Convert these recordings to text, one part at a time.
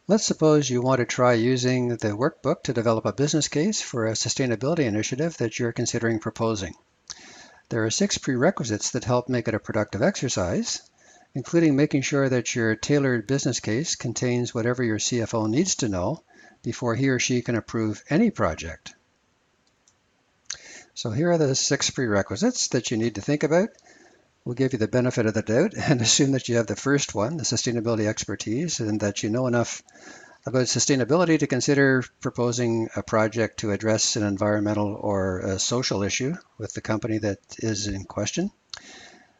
Let's suppose you want to try using the workbook to develop a business case for a sustainability initiative that you're considering proposing. There are 6 prerequisites that help make it a productive exercise, including making sure that your tailored business case contains whatever your CFO needs to know before he or she can approve any project. So here are the 6 prerequisites that you need to think about. We'll give you the benefit of the doubt and assume that you have the first one, the sustainability expertise, and that you know enough about sustainability to consider proposing a project to address an environmental or a social issue with the company that is in question.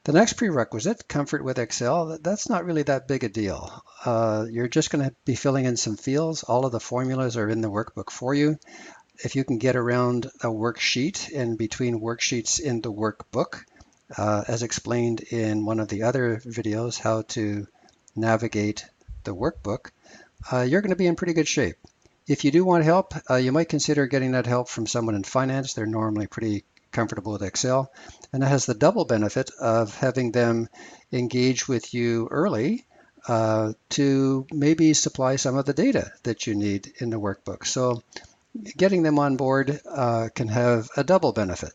The next prerequisite, comfort with Excel, that's not really that big a deal. You're just going to be filling in some fields. All of the formulas are in the workbook for you. If you can get around a worksheet and between worksheets in the workbook, as explained in one of the other videos, how to navigate the workbook, you're going to be in pretty good shape. If you do want help, you might consider getting that help from someone in finance. They're normally pretty comfortable with Excel, and it has the double benefit of having them engage with you early to maybe supply some of the data that you need in the workbook. So getting them on board can have a double benefit.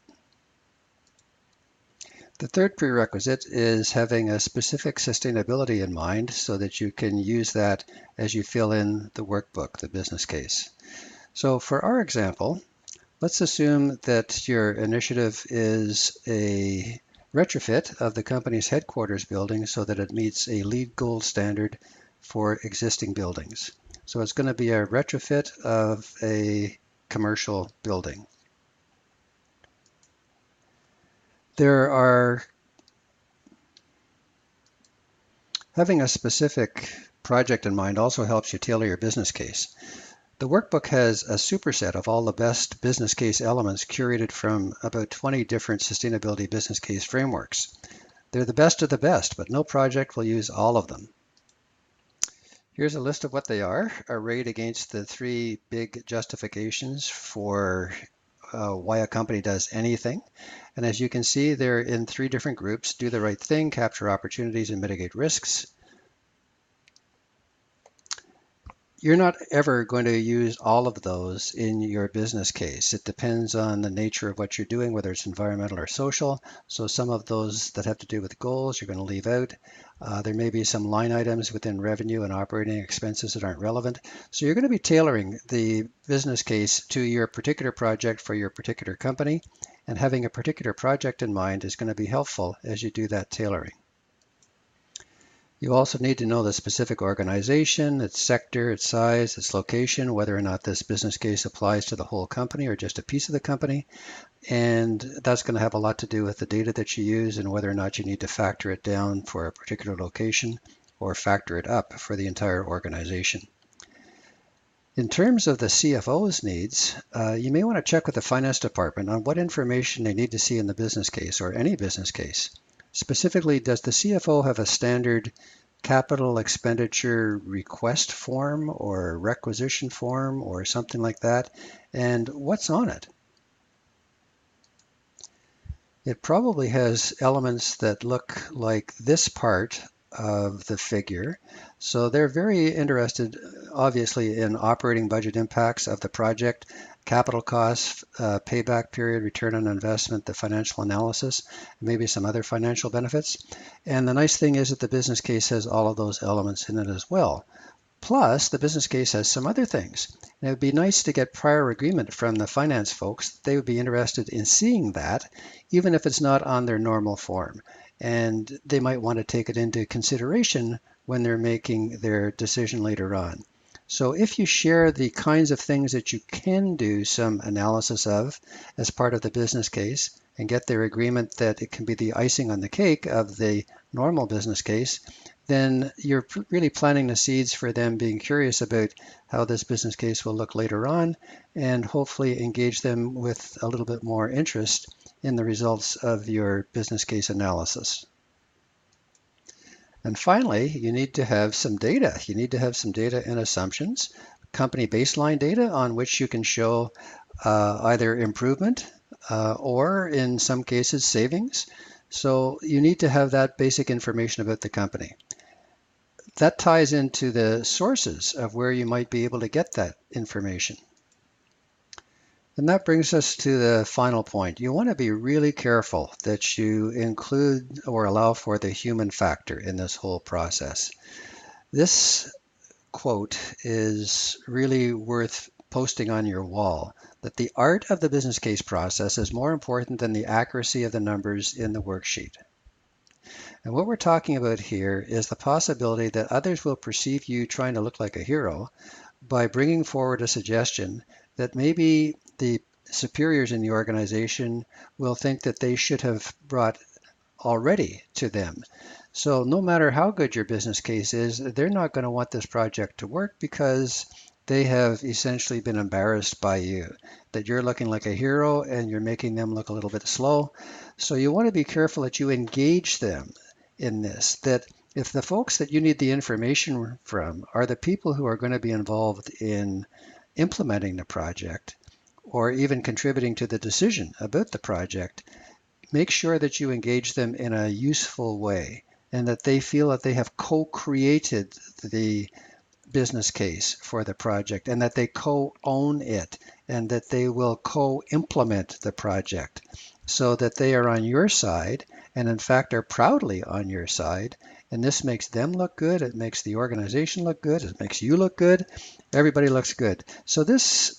The third prerequisite is having a specific sustainability in mind so that you can use that as you fill in the workbook, the business case. So for our example, let's assume that your initiative is a retrofit of the company's headquarters building so that it meets a LEED Gold standard for existing buildings. So it's going to be a retrofit of a commercial building. Having a specific project in mind also helps you tailor your business case. The workbook has a superset of all the best business case elements curated from about 20 different sustainability business case frameworks. They're the best of the best, but no project will use all of them. Here's a list of what they are, arrayed against the 3 big justifications for why a company does anything. And as you can see, they're in 3 different groups: do the right thing, capture opportunities, and mitigate risks. You're not ever going to use all of those in your business case. It depends on the nature of what you're doing, whether it's environmental or social. So some of those that have to do with goals, you're going to leave out. There may be some line items within revenue and operating expenses that aren't relevant. So you're going to be tailoring the business case to your particular project for your particular company. And having a particular project in mind is going to be helpful as you do that tailoring. You also need to know the specific organization, its sector, its size, its location, whether or not this business case applies to the whole company or just a piece of the company. And that's going to have a lot to do with the data that you use and whether or not you need to factor it down for a particular location or factor it up for the entire organization. In terms of the CFO's needs, you may want to check with the finance department on what information they need to see in the business case or any business case. Specifically, does the CFO have a standard capital expenditure request form or requisition form or something like that? And what's on it? It probably has elements that look like this part of the figure. So they're very interested, obviously, in operating budget impacts of the project, capital costs, payback period, return on investment, the financial analysis, maybe some other financial benefits. And the nice thing is that the business case has all of those elements in it as well. Plus, the business case has some other things. And it would be nice to get prior agreement from the finance folks. They would be interested in seeing that, even if it's not on their normal form. And they might want to take it into consideration when they're making their decision later on. So if you share the kinds of things that you can do some analysis of as part of the business case and get their agreement that it can be the icing on the cake of the normal business case, then you're really planting the seeds for them being curious about how this business case will look later on and hopefully engage them with a little bit more interest in the results of your business case analysis. And finally, you need to have some data. You need to have some data and assumptions, company baseline data on which you can show either improvement or in some cases savings. So you need to have that basic information about the company. that ties into the sources of where you might be able to get that information. And that brings us to the final point. You want to be really careful that you include or allow for the human factor in this whole process. This quote is really worth posting on your wall, that the art of the business case process is more important than the accuracy of the numbers in the worksheet. And what we're talking about here is the possibility that others will perceive you trying to look like a hero by bringing forward a suggestion that maybe the superiors in the organization will think that they should have brought already to them. So no matter how good your business case is, they're not going to want this project to work because they have essentially been embarrassed by you, that you're looking like a hero and you're making them look a little bit slow. So you want to be careful that you engage them in this, that if the folks that you need the information from are the people who are going to be involved in implementing the project or even contributing to the decision about the project, make sure that you engage them in a useful way and that they feel that they have co-created the business case for the project and that they co-own it and that they will co-implement the project so that they are on your side and in fact are proudly on your side. And this makes them look good, it makes the organization look good, it makes you look good, everybody looks good. So this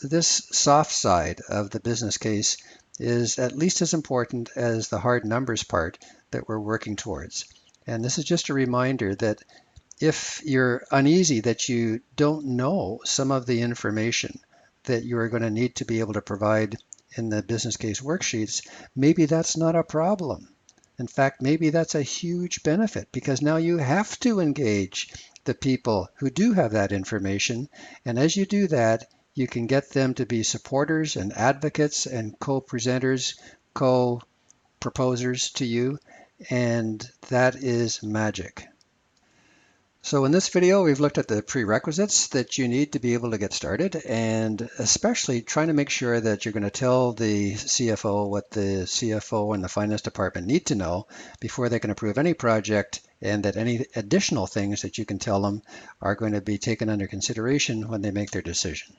soft side of the business case is at least as important as the hard numbers part that we're working towards. And this is just a reminder that if you're uneasy that you don't know some of the information that you are going to need to be able to provide in the business case worksheets, maybe that's not a problem. In fact, maybe that's a huge benefit because now you have to engage the people who do have that information. And as you do that, you can get them to be supporters and advocates and co-presenters, co-proposers to you. And that is magic. So in this video, we've looked at the prerequisites that you need to be able to get started, and especially trying to make sure that you're going to tell the CFO what the CFO and the finance department need to know before they can approve any project, and that any additional things that you can tell them are going to be taken under consideration when they make their decision.